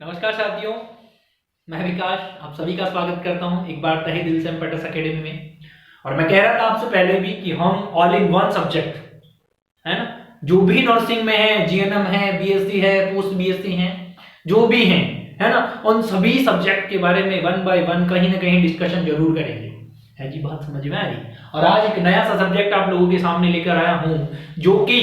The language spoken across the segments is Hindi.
नमस्कार साथियों, मैं विकास आप सभी का स्वागत करता हूं एक बार तहे दिल से एम्पेटस एकेडमी में। और मैं कह रहा था आपसे पहले भी कि हम ऑल इन वन सब्जेक्ट है ना, जो भी नर्सिंग में है, जीएनएम है, बीएससी है, पोस्ट बीएससी है, जो भी हैं है ना, उन सभी सब्जेक्ट के बारे में वन बाय वन कहीं ना कहीं डिस्कशन जरूर करेंगे। है जी, बात समझ में आ रही। और आज एक नया सा सब्जेक्ट आप लोगों के सामने लेकर आया हूं जो कि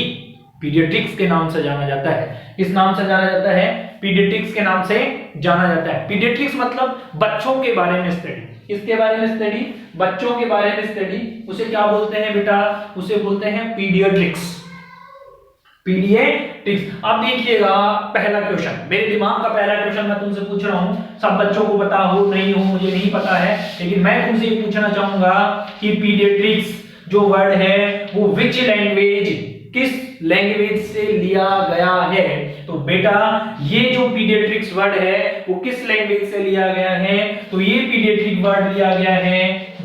पीडियाट्रिक्स के नाम से जाना जाता है। इस नाम से जाना जाता है, पीडियाट्रिक्स के नाम से जाना जाता है। पीडियाट्रिक्स मतलब बच्चों के बारे में स्टडी। इसके बारे में स्टडी, बच्चों के बारे में स्टडी, उसे क्या बोलते हैं बेटा? उसे बोलते हैं पीडियाट्रिक्स। पीडियाट्रिक्स। अब देखिएगा पहला क्वेश्चन, मेरे दिमाग का पहला क्वेश्चन मैं तुमसे पूछ रहा हूं। सब बच्चों को पता हो नहीं हो मुझे नहीं पता है, लेकिन मैं तुमसे ये पूछना चाहूंगा कि पीडियाट्रिक्स जो वर्ड है वो विच लैंग्वेज, किस लैंग्वेज से लिया गया है? तो बेटा ये जो पीडियाट्रिक्स वर्ड है वो किस लैंग्वेज से लिया गया है? तो ये पीडियाट्रिक वर्ड लिया गया है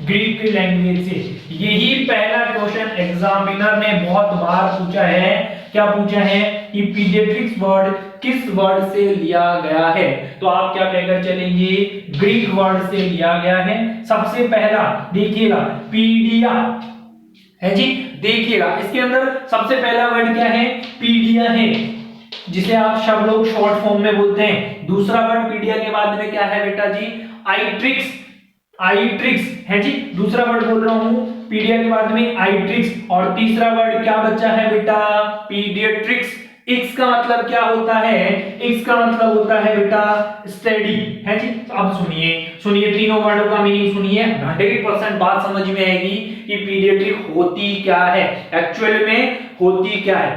ग्रीक लैंग्वेज से। यही पहला क्वेश्चन एग्जामिनर ने बहुत बार पूछा है। क्या पूछा है कि पीडियाट्रिक्स वर्ड किस वर्ड से लिया गया है? तो आप क्या कहकर चलेंगे? ग्रीक वर्ड से लिया गया है। सबसे पहला देखिएगा पीडिया है जी, देखिएगा इसके अंदर सबसे पहला वर्ड क्या है? पीडिया है, जिसे आप सब लोग शॉर्ट फॉर्म में बोलते हैं। दूसरा वर्ड पीडिया के बाद में क्या है बेटा जी? आईट्रिक्स। आईट्रिक्स है जी, दूसरा वर्ड बोल रहा हूं पीडिया के बाद में आईट्रिक्स। और तीसरा वर्ड क्या बचा है बेटा? पीडियाट्रिक्स। एक्स का मतलब क्या होता है? एक्स का मतलब होता है बेटा स्टडी है जी। तो अब सुनिए तीनों वर्डों का मीनिंग सुनिए, 100% बात समझ में आएगी कि पीडियाट्रिक होती क्या है, एक्चुअल में होती क्या है।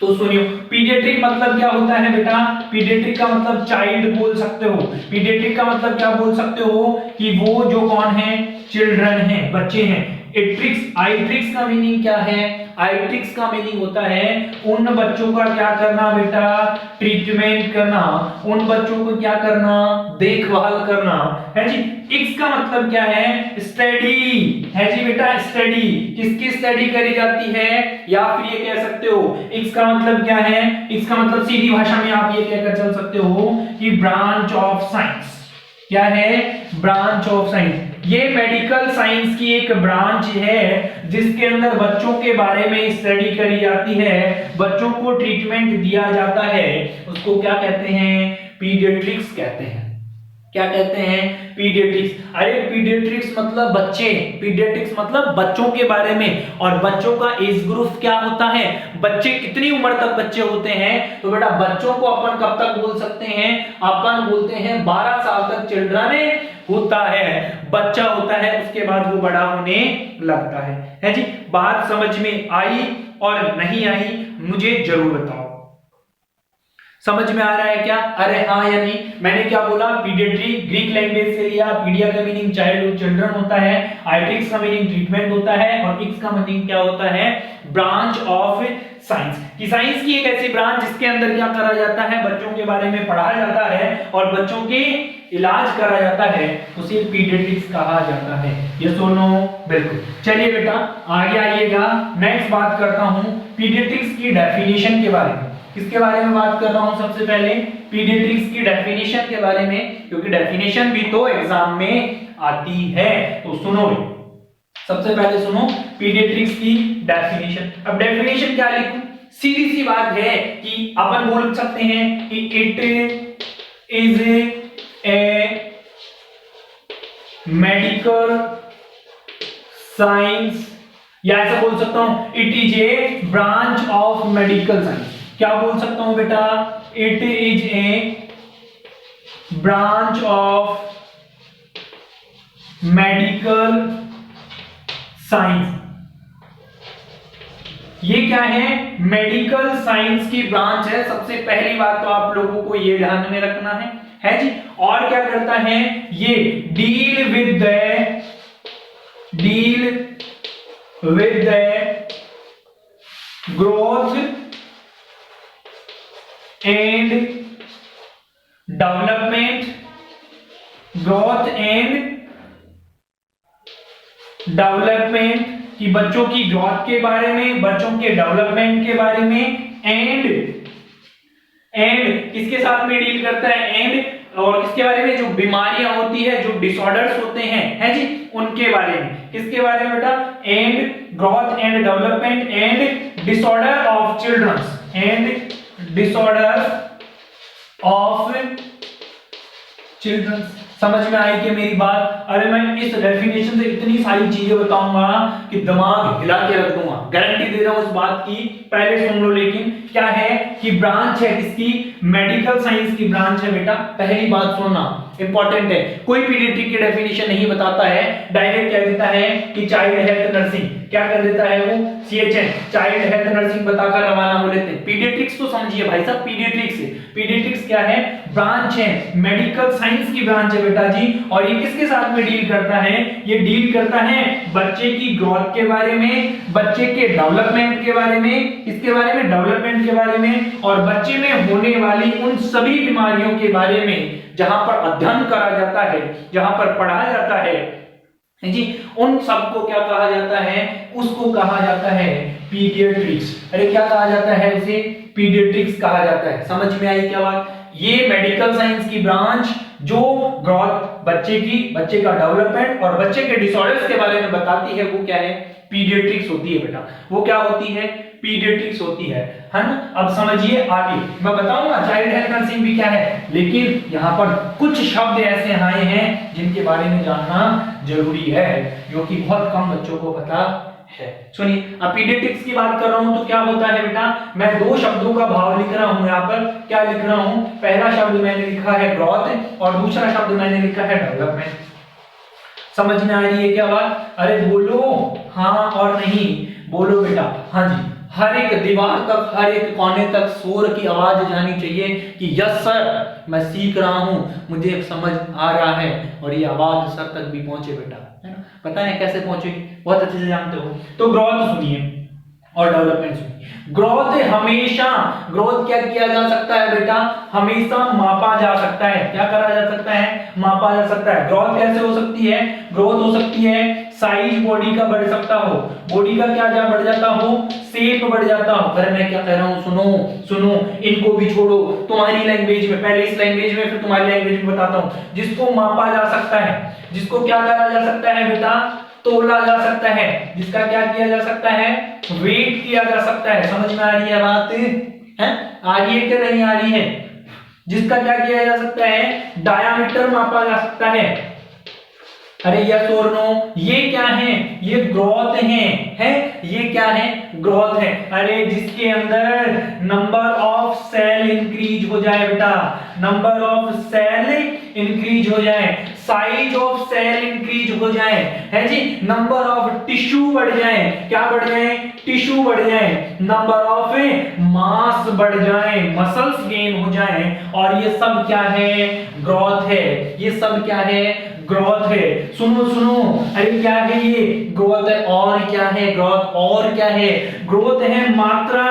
तो सुनियो, पीडियाट्रिक मतलब क्या होता है बेटा? पीडियाट्रिक का मतलब चाइल्ड बोल सकते हो। पीडियाट्रिक का मतलब क्या बोल सकते हो? कि वो जो कौन है? चिल्ड्रन है, बच्चे हैं। एट्रिक्स, आईट्रिक्स का मीनिंग क्या है? आईट्रिक्स का मीनिंग होता है उन बच्चों का क्या करना बेटा? ट्रीटमेंट करना, उन बच्चों को क्या करना? देखभाल करना है जी। एक्स का मतलब क्या है? स्टडी है जी बेटा, स्टडी। किसकी स्टडी करी जाती है? या फिर ये कह सकते हो एक्स का मतलब क्या है? एक्स का मतलब सीधी भाषा में आप ये कहकर चल सकते हो कि ब्रांच ऑफ साइंस। क्या है? Branch of science. ये मेडिकल साइंस की एक ब्रांच है जिसके अंदर बच्चों के बारे में स्टडी करी जाती है, बच्चों को ट्रीटमेंट दिया जाता है। उसको क्या कहते हैं? पीडियाट्रिक्स कहते हैं। क्या कहते हैं? पीडियाट्रिक्स। अरे पीडियाट्रिक्स मतलब बच्चे, पीडियाट्रिक्स मतलब बच्चों के बारे में। और बच्चों का एज ग्रुप क्या होता है? बच्चे कितनी उम्र तक बच्चे होते हैं? तो बेटा बच्चों को अपन कब तक बोल सकते हैं? अपन बोलते हैं 12 साल तक चिल्ड्रन होता है, बच्चा होता है, उसके बाद वो बड़ा होने लगता है जी। बात समझ में आई और नहीं आई मुझे जरूर बताओ। समझ में आ रहा है क्या? अरे हाँ या नहीं? मैंने क्या बोला? पीडियाट्रिक ग्रीक लैंग्वेज से लिया। पीडिया का मीनिंग चाइल्ड, चिल्ड्रन होता है। आईट्रिक्स का मीनिंग ट्रीटमेंट होता है। और एक्स का मीनिंग क्या होता है? Branch of science. कि साइंस की एक ऐसी ब्रांच जिसके अंदर क्या करा जाता है? बच्चों के बारे में पढ़ाया जाता है और बच्चों के इलाज करा जाता है, उसे पीडियाट्रिक्स कहा जाता है। ये सुनो बिल्कुल। चलिए बेटा आगे आइएगा, नेक्स्ट बात करता हूं पीडियाट्रिक्स की डेफिनेशन के बारे में। किसके बारे में बात कर रहा हूं? सबसे पहले पीडियाट्रिक्स की डेफिनेशन के बारे में, क्योंकि डेफिनेशन भी तो एग्जाम में आती है। तो सुनो, सबसे पहले सुनो पीडियाट्रिक्स की डेफिनेशन। अब डेफिनेशन क्या लिखूं? सीधी सी बात है कि अपन बोल सकते हैं कि it is A medical science, या ऐसा बोल सकता हूं it is a branch of medical science. क्या बोल सकता हूं बेटा? It is a branch of medical science. ये क्या है? मेडिकल साइंस की ब्रांच है। सबसे पहली बात तो आप लोगों को ये ध्यान में रखना है जी। और क्या करता है? ये deal with the growth and development, growth and development कि बच्चों की ग्रोथ के बारे में, बच्चों के डेवलपमेंट के बारे में, एंड एंड किसके साथ में डील करता है, एंड और किसके बारे में, जो बीमारियां होती है, जो डिसऑर्डर्स होते हैं, है जी, उनके बारे में। किसके बारे में बेटा, and growth and development and disorder of childrens, and disorder of childrens. समझ में आई कि मेरी बात? अरे मैं इस डेफिनेशन से इतनी सारी चीजें बताऊंगा कि दिमाग हिला के रख दूंगा, गारंटी दे रहा हूं उस बात की। पहले सुन लो, लेकिन क्या है कि ब्रांच है किसकी, मेडिकल साइंस की ब्रांच है बेटा। पहली बात सुनना इंपॉर्टेंट है, कोई पीडियाट्रिक की डेफिनेशन नहीं बताता है, डायरेक्ट कह देता है कि चाइल्ड हेल्थ नर्सिंग, क्या कर देता है वो, CHN चाइल्ड हेल्थ नर्सिंग बताकर रवाना हो लेते हैं। पीडियाट्रिक्स तो समझिए भाई साहब, पीडियाट्रिक्स क्या है, ब्रांच है, मेडिकल साइंस की ब्रांच है बेटा जी। और ये किसके साथ में डील करता है, ये डील करता है बच्चे की ग्रोथ के बारे में, बच्चे के डेवलपमेंट के बारे में, किसके बारे में, डेवलपमेंट के बारे में, और बच्चे में होने वाली उन सभी बीमारियों के बारे में जहां पर अध्ययन करा जाता है, जहां पर पढ़ाया जाता है जी, उन सबको क्या कहा जाता है, उसको कहा जाता है पीडियाट्रिक्स। अरे क्या कहा जाता है उसे, पीडियाट्रिक्स कहा जाता है। समझ में आई क्या बात? ये मेडिकल साइंस की ब्रांच जो ग्रोथ, बच्चे का डेवलपमेंट और बच्चे के डिसऑर्डर्स के बारे में बताती है, वो क्या है, पीडियाट्रिक्स होती है बेटा। वो क्या होती है, पीडियाट्रिक्स होती है ना। अब समझिए आगे मैं बताऊंगा चाइल्ड हेल्थ नर्सिंग भी क्या है, लेकिन यहाँ पर कुछ शब्द ऐसे आए हैं जिनके बारे में जानना जरूरी है, जो कि बहुत कम बच्चों को पता है। सुनिए, अब पीडियाट्रिक्स की बात कर रहा हूं तो क्या होता है बेटा, मैं दो शब्दों का भाव लिख रहा हूं यहाँ पर। क्या लिख रहा हूं, पहला शब्द मैंने लिखा है ग्रोथ और दूसरा शब्द मैंने लिखा है डेवलपमेंट। समझ में आ रही है क्या बात? अरे बोलो हाँ और नहीं, बोलो बेटा हाँ जी। हर एक दीवार तक, हर एक कोने तक शोर की आवाज जानी चाहिए कि यस सर मैं सीख रहा हूं, मुझे समझ आ रहा है, और ये आवाज सर तक भी पहुंचे बेटा, है ना। पता है कैसे पहुंचेगी, बहुत अच्छे से जानते हो। तो ग्रोथ सुनिए और डेवलपमेंट सुनिए। ग्रोथ हमेशा, ग्रोथ क्या किया जा सकता है बेटा, हमेशा मापा जा सकता है। क्या करा जा सकता है, मापा जा सकता है। ग्रोथ कैसे हो सकती है, ग्रोथ हो सकती है साइज बॉडी का बढ़ सकता हो, बॉडी का क्या बढ़ जाता हो, शेप बढ़ जाता हो। अरे मैं क्या कह रहा हूं, सुनो, इनको भी छोड़ो, तुम्हारी लैंग्वेज में, पहले इस लैंग्वेज में फिर तुम्हारी लैंग्वेज में बताता हूं। जिसको मापा जा सकता है, जिसको क्या करा जा सकता है बेटा, तोला जा सकता है, जिसका क्या किया जा सकता है, वेट किया जा सकता है। समझ में आ रही है बात है, आ रही है कि नहीं आ रही है? जिसका क्या किया जा सकता है, डायामीटर मापा जा सकता है। अरे यस और नो, ये क्या है, ये ग्रोथ है ये क्या है, ग्रोथ है। अरे जिसके अंदर नंबर ऑफ सेल इंक्रीज हो जाए बेटा, नंबर ऑफ सेल इंक्रीज हो जाए, साइज ऑफ सेल इंक्रीज हो जाए, है जी, नंबर ऑफ टिश्यू बढ़ जाए, क्या बढ़ जाए, टिश्यू बढ़ जाए, नंबर ऑफ मास बढ़ जाए, मसल्स गेन हो जाए, और ये सब क्या है, ग्रोथ है। ये सब क्या है, ग्रोथ है। सुनो, अरे क्या है ये, ग्रोथ है। और क्या है ग्रोथ, और क्या है, ग्रोथ है मात्रा,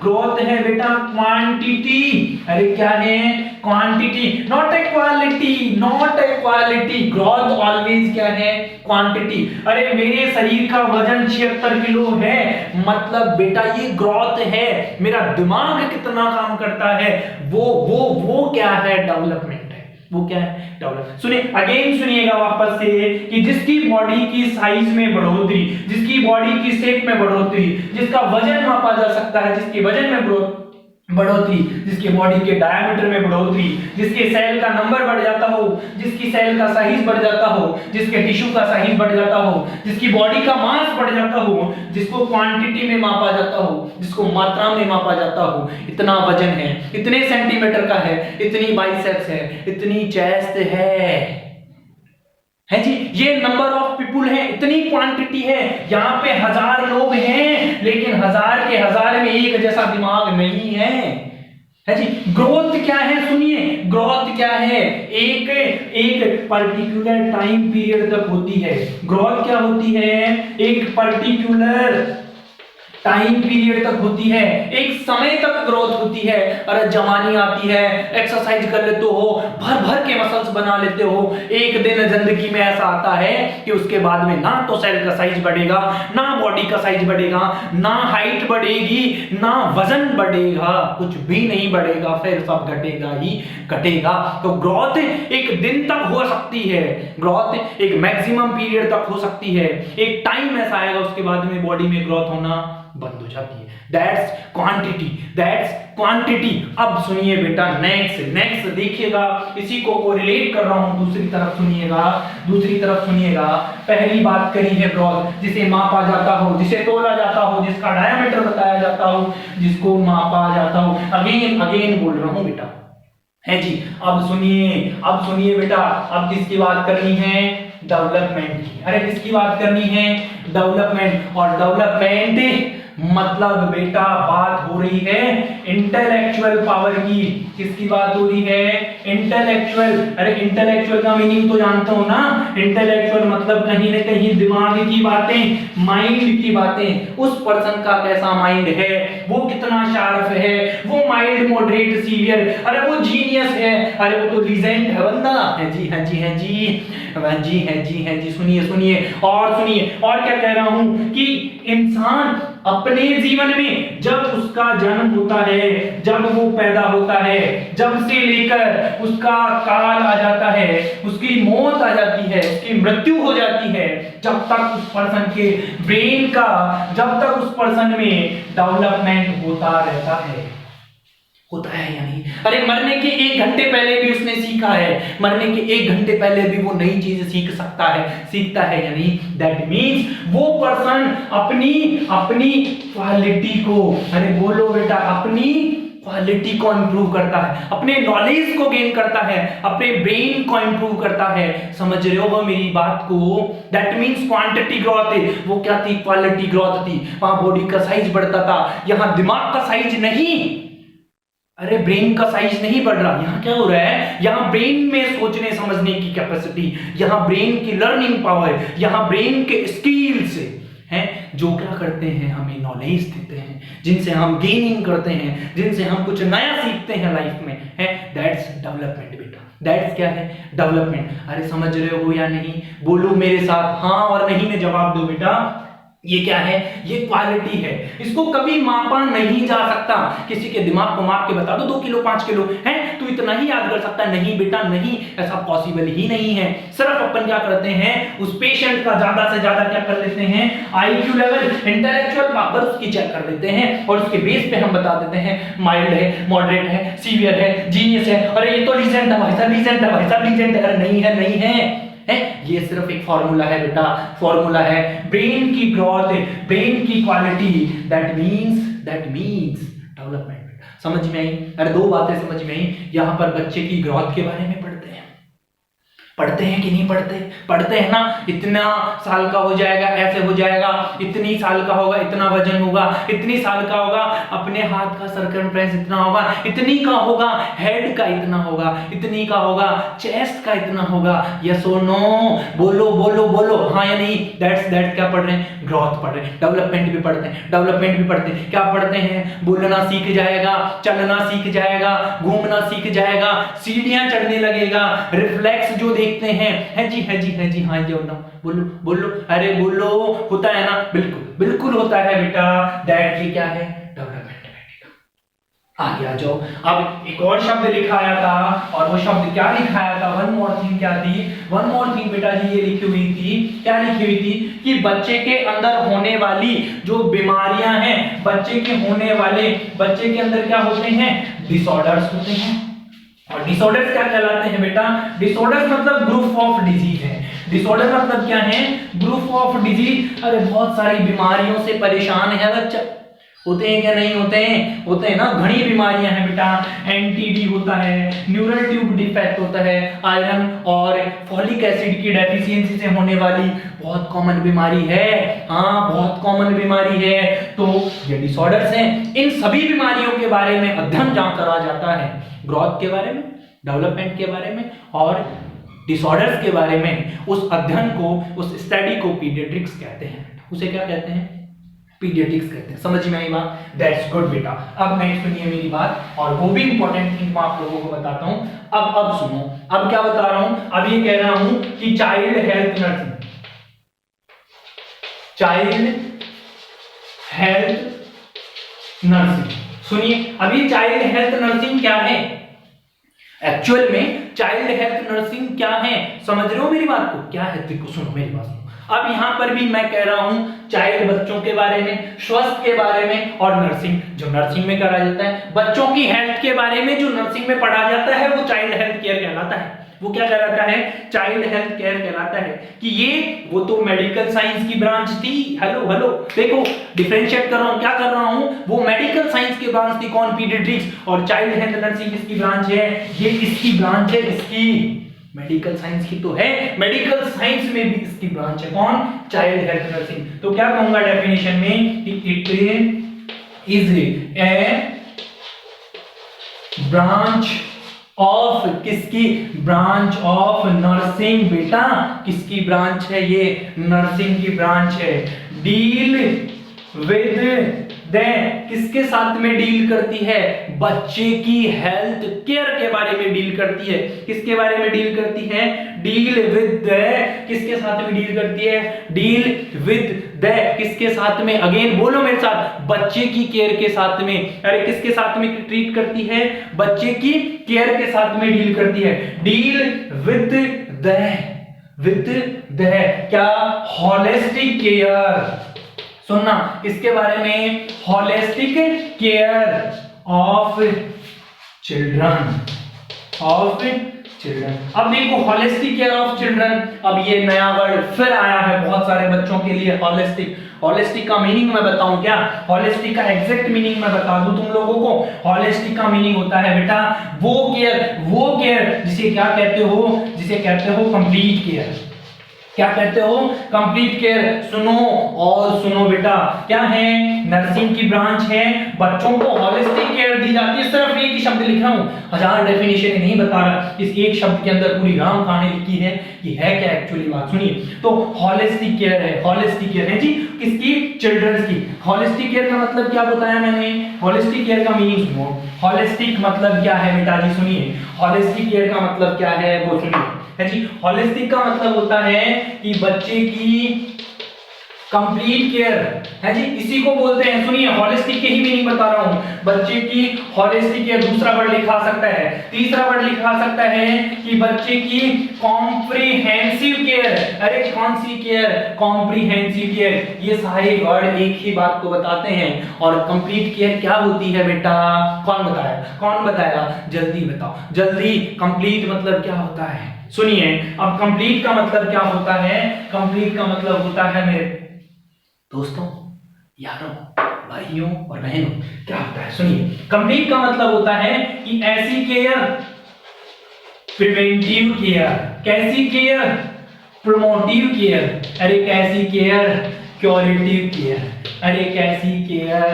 ग्रोथ है बेटा क्वांटिटी। अरे क्या है, quantity, not a quality. Growth always क्या है, क्वांटिटी। अरे मेरे शरीर का वजन 76 किलो है, मतलब बेटा ये ग्रोथ है। मेरा दिमाग कितना काम करता है, वो क्या है, डेवलपमेंट। वो क्या है, डेवलप। सुनिए अगेन, सुनिएगा वापस से कि जिसकी बॉडी की साइज में बढ़ोतरी, जिसकी बॉडी की शेप में बढ़ोतरी, जिसका वजन मापा जा सकता है, जिसके वजन में बढ़ोतरी, जिसके बॉडी के डायमीटर में बढ़ोतरी, जिसके सेल का नंबर बढ़ जाता हो, जिसकी सेल का साइज बढ़ जाता हो, जिसके टिश्यू का साइज बढ़ जाता हो, जिसकी बॉडी का मास बढ़ जाता हो, जिसको क्वांटिटी में मापा जाता हो, जिसको मात्रा में मापा जाता हो, इतना वजन है, इतने सेंटीमीटर का है, इतनी बाइसेप्स है, इतनी चेस्ट है जी, ये नंबर ऑफ पीपुल है, इतनी क्वांटिटी है। यहाँ पे 1000 लोग हैं, लेकिन 1000 के 1000 में एक जैसा दिमाग नहीं है जी। ग्रोथ क्या है, सुनिए, ग्रोथ क्या है, एक पर्टिकुलर टाइम पीरियड तक होती है। ग्रोथ क्या होती है, एक पर्टिकुलर टाइम पीरियड तक होती है, एक समय तक ग्रोथ होती होती है, अरे जवानी आती है, एक्सरसाइज कर लेते हो, भर भर के मसल्स बना लेते हो, एक दिन जिंदगी में ऐसा आता है कि उसके बाद में ना तो सेल का साइज बढ़ेगा, ना बॉडी का साइज बढ़ेगा, ना हाइट बढ़ेगी, ना वजन बढ़ेगा, कुछ भी नहीं बढ़ेगा, फिर सब घटेगा ही घटेगा। तो ग्रोथ एक दिन तक हो सकती है, ग्रोथ एक मैक्सिमम पीरियड तक हो सकती है, एक टाइम ऐसा आएगा उसके बाद में बॉडी में ग्रोथ होना बंद हो जाती है। That's quantity, that's quantity. अब सुनिए बेटा, नेक्स्ट देखिएगा, इसी को कोरिलेट कर रहा हूं, दूसरी तरफ सुनिएगा। पहली बात करी है ग्रोथ, जिसे मापा जाता हो, जिसे तोला जाता हो, जिसका डायमीटर बताया जाता हो, जिसको मापा जाता हो। अगेन बोल रहा हूं बेटा, है जी। अब सुनिए बेटा, अब किसकी बात करनी है? डेवलपमेंट की। अरे किसकी बात करनी है? डेवलपमेंट। और डेवलपमेंट मतलब बेटा बात हो रही है इंटेलेक्चुअल पावर की। किसकी बात हो रही है? इंटेलेक्चुअल। अरे इंटेलेक्चुअल का मीनिंग तो जानते हो ना, इंटेलेक्चुअल मतलब कहीं ना कहीं दिमाग की बातें, माइंड की बातें। उस पर्सन का कैसा माइंड है, वो कितना शार्प है, वो माइल्ड मॉडरेट सीवियर, अरे वो जीनियस है, अरे वो तो लीजेंड है बंदा। है जी, है जी, है जी, है जी। सुनिए और क्या कह रहा हूं कि इंसान अपने जीवन में जब उसका जन्म होता है, जब वो पैदा होता है, जब से लेकर उसका काल आ जाता है, उसकी मौत आ जाती है, उसकी मृत्यु हो जाती है, जब तक उस पर्सन के ब्रेन का, जब तक उस पर्सन में डेवलपमेंट होता रहता है। होता है या नहीं? अरे मरने के 1 घंटे पहले भी उसने सीखा है, मरने के 1 घंटे पहले भी वो नई चीज सीखता है या नहीं? दैट मीन्स वो पर्सन अपनी क्वालिटी को, अरे बोलो बेटा, अपनी क्वालिटी को इंप्रूव करता है, अपने नॉलेज को गेन करता है, अपने ब्रेन को इंप्रूव करता है। समझ रहे हो मेरी बात को? दैट मीन्स क्वांटिटी ग्रोथ है। वो क्या थी? क्वालिटी ग्रोथ थी। वहां बॉडी का साइज बढ़ता था, यहां दिमाग का साइज नहीं, अरे ब्रेन का साइज नहीं बढ़ रहा। यहां क्या हो रहा है? यहां ब्रेन में सोचने समझने की कैपेसिटी, यहां ब्रेन की लर्निंग पावर, यहां ब्रेन के स्किल्स हैं जो क्या करते हैं, हमें नॉलेज देते हैं, जिनसे हम गेनिंग करते हैं, जिनसे हम कुछ नया सीखते हैं लाइफ में, है। दैट्स डेवलपमेंट बेटा। दैट्स क्या है? डेवलपमेंट। अरे समझ रहे हो या नहीं? बोलो मेरे साथ, हाँ और नहीं में जवाब दो बेटा। ये क्या है? ये क्वालिटी है। इसको कभी मापा नहीं जा सकता। किसी के दिमाग को माप के बता दो 2 किलो 5 किलो है तो इतना ही याद कर सकता है। नहीं बेटा नहीं, ऐसा पॉसिबल ही नहीं है। सिर्फ अपन क्या करते हैं, उस पेशेंट का ज्यादा से ज्यादा क्या कर लेते हैं, आईक्यू लेवल, इंटेलेक्चुअल पावर उसकी चेक कर लेते हैं और उसके बेस पे हम बता देते हैं माइल्ड है, मॉडरेट है, सीवियर है, जीनियस है। अरे ये तो लीजेंड है भाई साहब, लीजेंड है भाई साहब, लीजेंड है। अरे नहीं है, नहीं है, है। ये सिर्फ एक फॉर्मूला है बेटा, फॉर्मूला है ब्रेन की ग्रोथ, ब्रेन की क्वालिटी। That means development. समझ में आई? अरे 2 बातें समझ में आई। यहां पर बच्चे की ग्रोथ के बारे में पढ़ते हैं कि नहीं पढ़ते हैं ना। इतना साल का हो जाएगा, ऐसे हो जाएगा, इतनी साल का होगा, इतना वजन होगा, इतनी साल का होगा, अपने हाथ का सरकमफ्रेंस इतना होगा, इतनी का होगा, हेड का इतना होगा, इतनी का होगा, चेस्ट का इतना होगा। यस और नो? बोलो बोलो बोलो, हाँ या नहीं? दैट्स क्या पढ़ रहे हैं? ग्रोथ पढ़ रहे हैं। डेवलपमेंट भी पढ़ते हैं। क्या पढ़ते हैं? बोलना सीख जाएगा, चलना सीख जाएगा, घूमना सीख जाएगा, सीढ़ियां चढ़ने लगेगा, रिफ्लेक्स जो देखते हैं, है जी, हाँ जी, बोलो, अरे बोलो, होता है ना? बिल्कुल होता है बेटा। दैट ये क्या है? डेवलपमेंट। आगे आ जाओ। अब एक और शब्द लिखाया था, और वो शब्द क्या लिखाया था? One more thing. क्या थी वन मोर थिंग बेटा जी? ये लिखी हुई थी, क्या लिखी हुई थी कि बच्चे के अंदर होने वाली जो बीमारियां हैं, बच्चे के अंदर क्या होते हैं? डिसऑर्डर्स होते हैं। और डिसऑर्डर्स क्या कहलाते हैं बेटा? डिसऑर्डर्स मतलब ग्रुप ऑफ डिजीज है। डिसऑर्डर मतलब क्या है? Group of disease. अरे बहुत सारी बीमारियों से परेशान है बच्चा। होते हैं क्या? नहीं होते हैं ना। घनी बीमारियां हैं बेटा। एनटीडी होता है, न्यूरल ट्यूब डिफेक्ट होता है, आयरन और फॉलिक एसिड की डेफिशिएंसी से होने वाली बहुत कॉमन बीमारी है। हाँ, बहुत कॉमन बीमारी है। तो ये डिसऑर्डर्स हैं। इन सभी बीमारियों के बारे में अध्ययन जहां करा जाता है, ग्रोथ के बारे में, डेवलपमेंट के बारे में और डिसऑर्डर्स के बारे में, उस अध्ययन को, उस स्टडी को पीडियाट्रिक्स कहते हैं। उसे क्या कहते हैं? पीडियाट्रिक्स कहते हैं। समझ में आई बात? दैट्स गुड बेटा। अब नेक्स्ट सुनिए मेरी बात, और वो भी इंपॉर्टेंट थिंग मैं आप लोगों को बताता हूं। अब सुनो, अब क्या बता रहा हूं, अब ये कह रहा हूं कि child health nursing, child health nursing, सुनिए। अब ये चाइल्ड हेल्थ नर्सिंग क्या है? एक्चुअल में चाइल्ड हेल्थ नर्सिंग क्या है, समझ रहे हो मेरी बात को? क्या है देखो, सुनो मेरी बात सुनो। अब यहां पर भी मैं कह रहा हूं चाइल्ड बच्चों के बारे में, स्वास्थ्य के बारे में, और नर्सिंग जो नर्सिंग में करा जाता है, बच्चों की हेल्थ के बारे में जो नर्सिंग में पढ़ा जाता है वो चाइल्ड हेल्थ केयर कहलाता है। वो क्या कहलाता है? चाइल्ड हेल्थ केयर कहलाता है। कि ये वो तो मेडिकल साइंस की ब्रांच थी। हेलो हेलो, देखो डिफरेंशिएट कर रहा हूं, क्या कर रहा हूं, वो मेडिकल साइंस की ब्रांच थी कौन? पीडियाट्रिक्स। और चाइल्ड हेल्थ नर्सिंग किसकी ब्रांच है? ये इसकी ब्रांच है, इसकी मेडिकल साइंस की तो है, मेडिकल साइंस में भी इसकी ब्रांच है कौन? Child health nursing. तो क्या कहूंगा डेफिनेशन में कि it is a branch of, किसकी? Branch of nursing. बेटा किसकी ब्रांच है? ये नर्सिंग की ब्रांच है। डील विद द, किसके साथ में डील करती है? बच्चे की हेल्थ केयर के बारे में डील करती है। किसके बारे में डील करती है? डील विद द, किसके साथ में डील करती है? डील विद द, किसके साथ में? अगेन बोलो मेरे साथ, बच्चे की केयर के साथ में। अरे किसके साथ में ट्रीट करती है? बच्चे की केयर के साथ में डील करती है। Deal with the, with the क्या? Holistic care. सुनना, किसके बारे में? Holistic care of children, of children. अब देखो हॉलिस्टिक केयर ऑफ चिल्ड्रन, अब ये नया वर्ड फिर आया है बहुत सारे बच्चों के लिए, हॉलिस्टिक। हॉलिस्टिक का मीनिंग मैं बताऊं क्या? हॉलिस्टिक का एग्जैक्ट मीनिंग मैं बता दूं तुम लोगों को। हॉलिस्टिक का मीनिंग होता है बेटा वो केयर जिसे क्या कहते हो? जिसे कहते हो कंप्लीट केयर। क्या कहते हो? Complete care. सुनो और सुनो बेटा, क्या है? नर्सिंग की ब्रांच है, बच्चों को हॉलिस्टिक केयर दी जाती है। सिर्फ एक ही शब्द लिखा हूं, 1000 डेफिनेशन नहीं बता रहा, इस एक शब्द के अंदर पूरी राम कहानी लिखी है कि है क्या एक्चुअली बात। सुनिए, तो हॉलिस्टिक केयर है, हॉलिस्टिक केयर है जी किसकी? चिल्ड्रंस की। हॉलिस्टिक केयर का मतलब क्या बताया मैंने? हॉलिस्टिक केयर का मीनिंग सुनो। हॉलिस्टिक मतलब क्या है बेटा जी? सुनिए, हॉलिस्टिक केयर का मतलब क्या है वो सुनिए है जी। हॉलिस्टिक का मतलब होता है कि बच्चे की कंप्लीट केयर है जी, इसी को बोलते हैं। सुनिए, हॉलिस्टिक के ही मीनिंग बता रहा हूं, बच्चे की हॉलिस्टिक केयर। दूसरा वर्ड लिखा सकता है, तीसरा वर्ड लिखा सकता है कि बच्चे की कॉम्प्रिहेंसिव केयर। अरे कौन सी केयर? Comprehensive care. ये सारे वर्ड एक ही बात को बताते हैं। और कंप्लीट केयर क्या होती है बेटा? कौन बताएगा? कौन बताएगा? जल्दी बताओ, जल्दी। कंप्लीट मतलब क्या होता है? सुनिए, अब कंप्लीट का मतलब क्या होता है? कंप्लीट का मतलब होता है मेरे दोस्तों, यारों, भाइयों और बहनों, क्या होता है? सुनिए, कंप्लीट का मतलब होता है कि ऐसी केयर, प्रिवेंटिव केयर। कैसी केयर? Promotive care. अरे कैसी केयर? Curative care. अरे कैसी केयर?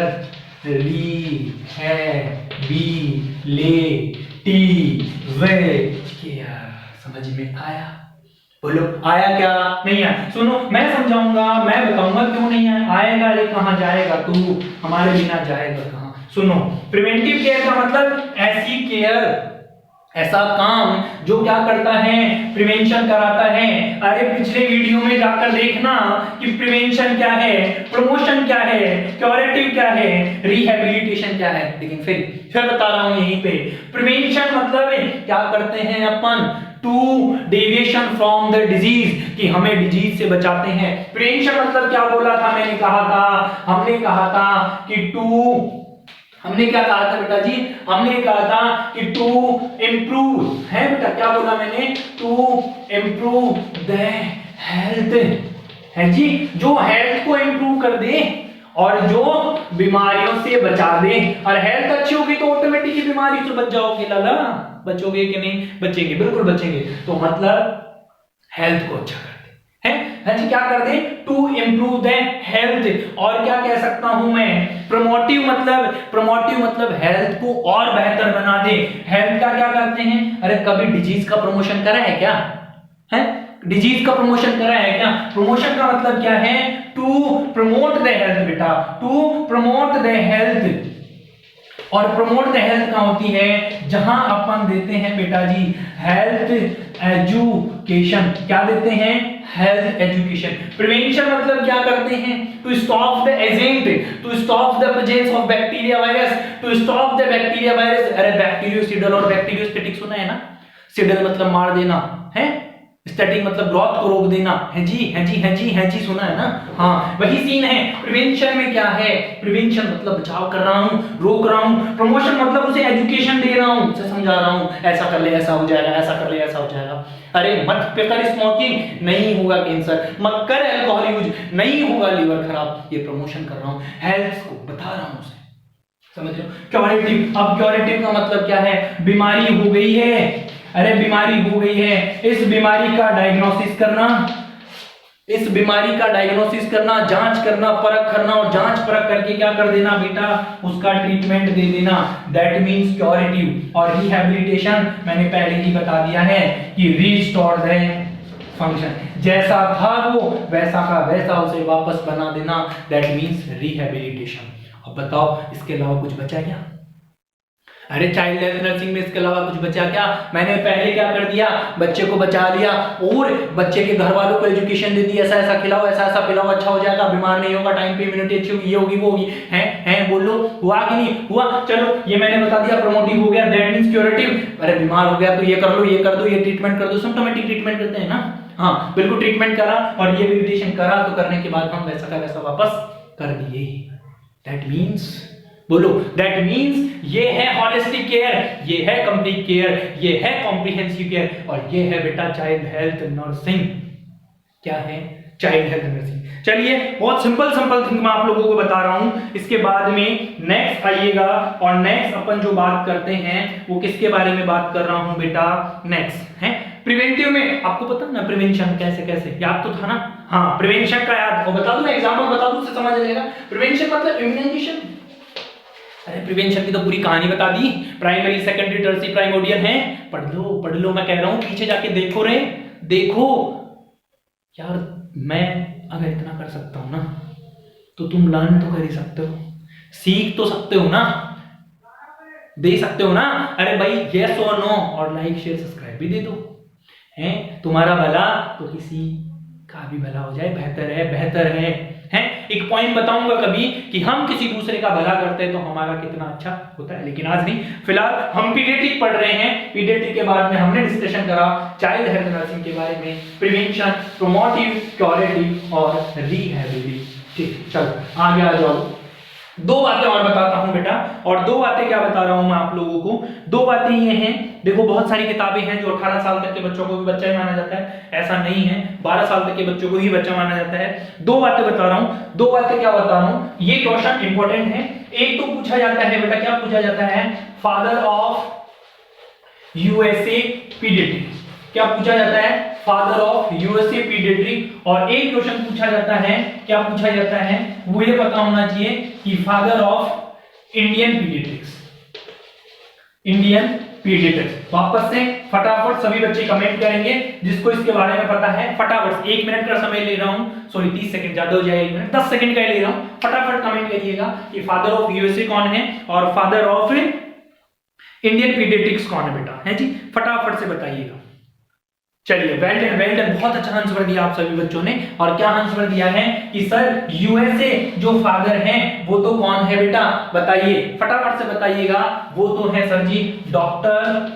केयर। समझ में आया? बोलो, आया क्या? नहीं आया? सुनो, मैं समझाऊंगा, मैं बताऊंगा क्यों नहीं आया। आएगा, अरे कहां जाएगा तू, हमारे बिना जाएगा कहां? सुनो, प्रिवेंटिव केयर का मतलब ऐसी केयर, ऐसा काम जो क्या करता है? प्रिवेंशन कराता है। अरे पिछले वीडियो में जाकर देखना कि प्रिवेंशन क्या है, प्रमोशन क्या है, क्योरेटिव क्या है, रिहेबिलिटेशन क्या है। लेकिन फिर बता रहा हूं यहीं पे, प्रिवेंशन मतलब क्या करते हैं अपन? To deviation from the disease, कि हमें डिजीज से बचाते हैं। प्रिवेंशन मतलब क्या बोला था? मैंने कहा था, हमने कहा था कि हमने क्या कहा था बेटा जी? हमने कहा था कि टू इंप्रूव है बेटा, क्या बोला मैंने? टू इंप्रूव द हेल्थ है जी, जो हेल्थ को इंप्रूव कर दे और जो बीमारियों से बचा दे। और हेल्थ अच्छी होगी तो ऑटोमेटिकली बीमारी से बच जाओगे। लाला, बचोगे कि नहीं? बचेंगे, बिल्कुल बचेंगे। तो मतलब हेल्थ को अच्छा कर दे, है जी, क्या कर दे? To improve the health. और क्या कह सकता हूं मैं? प्रमोटिव मतलब हेल्थ को और बेहतर बना दे। हेल्थ का क्या करते हैं? अरे कभी डिजीज का प्रमोशन करा है क्या? है? डिजीज का प्रमोशन कर रहा है क्या? प्रमोशन का मतलब क्या है? टू प्रमोट द हेल्थ बेटा, टू प्रमोट द हेल्थ। और प्रमोट द हेल्थ कहां होती है? जहां अपन देते हैं बेटा जी हेल्थ एजुकेशन। क्या देते हैं? Health education. प्रिवेंशन मतलब क्या करते हैं? To stop the agent, to stop the presence of bacteria virus, to stop the bacteria virus. अरे बैक्टीरियोसिडल और बैक्टीरियोस्टेटिक सुना है ना? सिडल मतलब मार देना है, स्टैटिक मतलब ग्रोथ को रोक देना है जी, है जी, है जी, है जी, सुना है ना? हाँ, वही सीन है। प्रिवेंशन में क्या है? प्रिवेंशन मतलब बचाव कर रहा हूं, रोक रहा हूं। प्रमोशन मतलब उसे एजुकेशन दे रहा हूं, उसे समझा रहा हूं, ऐसा कर ले ऐसा हो जाएगा, ऐसा कर ले ऐसा हो जाएगा। अरे मत पे कर स्मोकिंग, नहीं होगा कैंसर। मत कर अल्कोहल यूज, नहीं होगा लीवर खराब। ये प्रमोशन कर रहा हूं, हेल्थ को बता रहा हूं उसे, समझ रहे हो? क्योरेटिव। अब क्योरेटिव का मतलब क्या है? बीमारी हो गई है, अरे बीमारी हो गई है, इस बीमारी का डायग्नोसिस करना, इस बीमारी का डायग्नोसिस करना, जांच करना, परख करना, और जांच परख करके क्या कर देना बेटा? उसका ट्रीटमेंट दे देना। That means curative. और रिहैबिलिटेशन मैंने पहले ही बता दिया है कि रिस्टोर द फंक्शन, जैसा था वो वैसा का वैसा उसे वापस बना देना। That means rehabilitation. अब बताओ इसके अलावा कुछ बचा क्या? अरे चाइल्ड हेल्थ नर्सिंग में इसके अलावा कुछ बचा क्या? मैंने पहले क्या कर दिया? बच्चे को बचा लिया और बच्चे के घर वालों को एजुकेशन दे दी, ऐसा ऐसा खिलाओ, ऐसा ऐसा पिलाओ, अच्छा हो जाएगा, बीमार नहीं होगा, टाइम पे इम्यूनिटी अच्छी होगी, ये होगी वो होगी। हैं बोलो, हुआ कि नहीं हुआ? चलो ये मैंने बता दिया, प्रोमोटिव हो गया, दैट मींस क्यूरेटिव। अरे बीमार हो गया तो ये कर लो, ये कर दो, ये ट्रीटमेंट कर दो, सिम्प्टोमेटिक ट्रीटमेंट करते हैं ना? हाँ बिल्कुल, ट्रीटमेंट करा और ये रिहैबिलिटेशन करा, तो करने के बाद हम वैसा का वैसा वापस कर दिए। दैट मींस, बोलो, दैट मींस ये है होलिस्टिक केयर, ये है कंप्लीट केयर, ये है कॉम्प्रिहेंसिव केयर, और ये है बेटा चाइल्ड हेल्थ नर्सिंग। क्या है? Child health nursing. चलिए बहुत सिंपल सिंपल थिंग मैं आप लोगों को बता रहा हूं। इसके बाद में नेक्स्ट आइएगा, और नेक्स्ट अपन जो बात करते हैं वो किसके बारे में बात कर रहा हूं बेटा? नेक्स्ट है प्रिवेंटिव में। आपको पता ना प्रिवेंशन कैसे कैसे, याद तो था ना? हाँ, प्रिवेंशन का याद, और बता दूं मैं, एग्जाम्पल बता दूं, उससे समझ आ जाएगा। प्रिवेंशन मतलब इम्यूनाइजेशन। अरे प्रिवेंशन की तो पूरी कहानी बता दी, प्राइमरी सेकेंडरी टर्शियरी प्राइमोडियल है, पढ़ लो मैं कह रहा हूं, पीछे जाके देखो रे, देखो यार। मैं अगर इतना कर सकता हूं ना, तो तुम लर्न तो कर ही सकते हो, सीख तो सकते हो ना, दे सकते हो ना? अरे भाई यस और नो, और लाइक शेयर सब्सक्राइब भी दे दो, हैं? तुम्हारा भला तो किसी का भी भला हो जाए, बेहतर है, बेहतर है। एक पॉइंट बताऊंगा कभी कि हम किसी दूसरे का भला करते हैं तो हमारा कितना अच्छा होता है, लेकिन आज नहीं। फिलहाल हम पीडियाट्रिक पढ़ रहे हैं। पीडियाट्रिक के बाद में हमने डिस्कशन करा चाइल्ड हेल्थ नर्सिंग के बारे में, प्रिवेंशन, प्रोमोटिव, क्यूरेटिव और रिहैबिलिटेटिव। चलो आगे आ जाओ। दो बातें और बताता हूं बेटा, और दो बातें क्या बता रहा हूं मैं आप लोगों को? दो बातें ये हैं, देखो बहुत सारी किताबें हैं जो 18 साल तक के बच्चों को भी बच्चा ही माना जाता है, ऐसा नहीं है, 12 साल तक के बच्चों को ही बच्चा माना जाता है। दो बातें बता रहा हूं, दो बातें क्या बता रहा हूं, ये क्वेश्चन इंपॉर्टेंट है। एक तो पूछा जाता है बेटा, क्या पूछा जाता है? Father of USA paediatric. क्या पूछा जाता है? Father of USA paediatric. और एक क्वेश्चन पूछा जाता है, क्या पूछा जाता है? वो ये पता होना चाहिए कि father of Indian paediatrics, Indian paediatrics. वापस से फटाफट सभी बच्चे कमेंट करेंगे जिसको इसके बारे में पता है, फटाफट 1 मिनट का समय ले रहा हूं, सॉरी 30 सेकंड ज्यादा हो जाएगा, 1 मिनट 10 सेकंड का ही ले रहा हूं। फटाफट कमेंट करिएगा कि फादर ऑफ यूएसए कौन है और फादर ऑफ इंडियन पीडियाट्रिक्स कौन है बेटा, है जी? फटाफट से बताइएगा। चलिए, वेल डन, बहुत अच्छा आंसर दिया आप सभी बच्चों ने। और क्या आंसर दिया है कि सर यूएसए जो फादर हैं वो तो कौन है बेटा? बताइए, फटाफट से बताइएगा। वो तो है सर जी डॉक्टर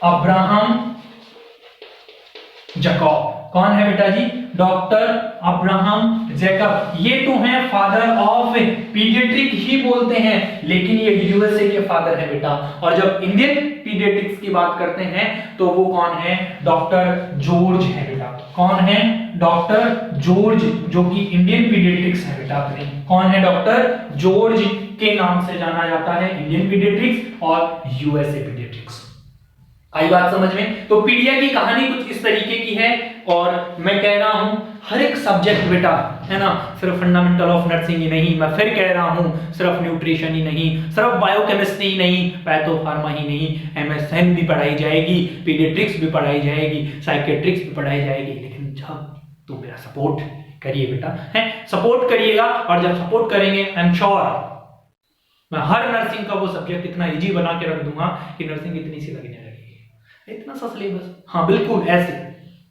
अब्राहम जैकब। कौन है बेटा जी? Doctor Abraham Jacob. ये तो हैं फादर ऑफ पीडियाट्रिक ही बोलते हैं, लेकिन ये यूएसए के फादर है बेटा। और जब इंडियन पीडियाट्रिक्स की बात करते हैं तो वो कौन है? डॉक्टर जॉर्ज है बेटा। कौन है? डॉक्टर जॉर्ज, जो कि इंडियन पीडियाट्रिक्स है बेटा अपने। कौन है? डॉक्टर जॉर्ज के नाम से जाना जाता है इंडियन पीडियाट्रिक्स और यूएसए पीडियाट्रिक्स। आई बात समझ में? तो पीडिया की कहानी कुछ इस तरीके की है, और मैं कह रहा हूं हर एक सब्जेक्ट बेटा है ना, सिर्फ फंडामेंटल ऑफ नर्सिंग ही नहीं, मैं फिर कह रहा हूँ सिर्फ न्यूट्रिशन ही नहीं, सिर्फ बायोकेमिस्ट्री ही नहीं, पैथोफार्मा ही नहीं, MSN भी पढ़ाई जाएगी, पीडियाट्रिक्स भी पढ़ाई जाएगी, साइकेट्रिक्स भी पढ़ाई जाएगी। लेकिन जब तुम मेरा सपोर्ट करिए बेटा, है सपोर्ट करिएगा, और जब सपोर्ट करेंगे आई एम श्योर मैं हर नर्सिंग का वो सब्जेक्ट इतना इजी बना के रख दूंगा कि नर्सिंग इतनी सी लगने लगेगी, इतना सा सिलेबस, हाँ बिल्कुल ऐसे।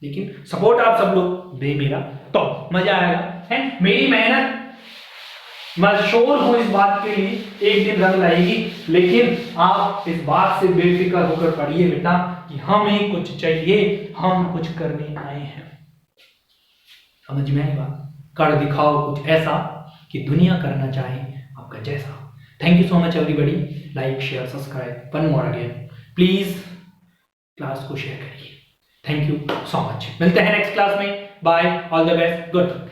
लेकिन सपोर्ट आप सब लोग दे मेरा तो मजा आएगा, है मेरी मेहनत मैं श्योर हूं इस बात के लिए एक दिन रंग लाएगी। लेकिन आप इस बात से बेफिक्र होकर पढ़िए बेटा कि हमें कुछ चाहिए, हम कुछ करने आए हैं। समझ में आई बात? कर दिखाओ कुछ ऐसा कि दुनिया करना चाहे आपका जैसा। Thank you so much everybody, like share subscribe, one more again please class को शेयर करिए। थैंक यू सो मच, मिलते हैं नेक्स्ट क्लास में, bye, all the best, good.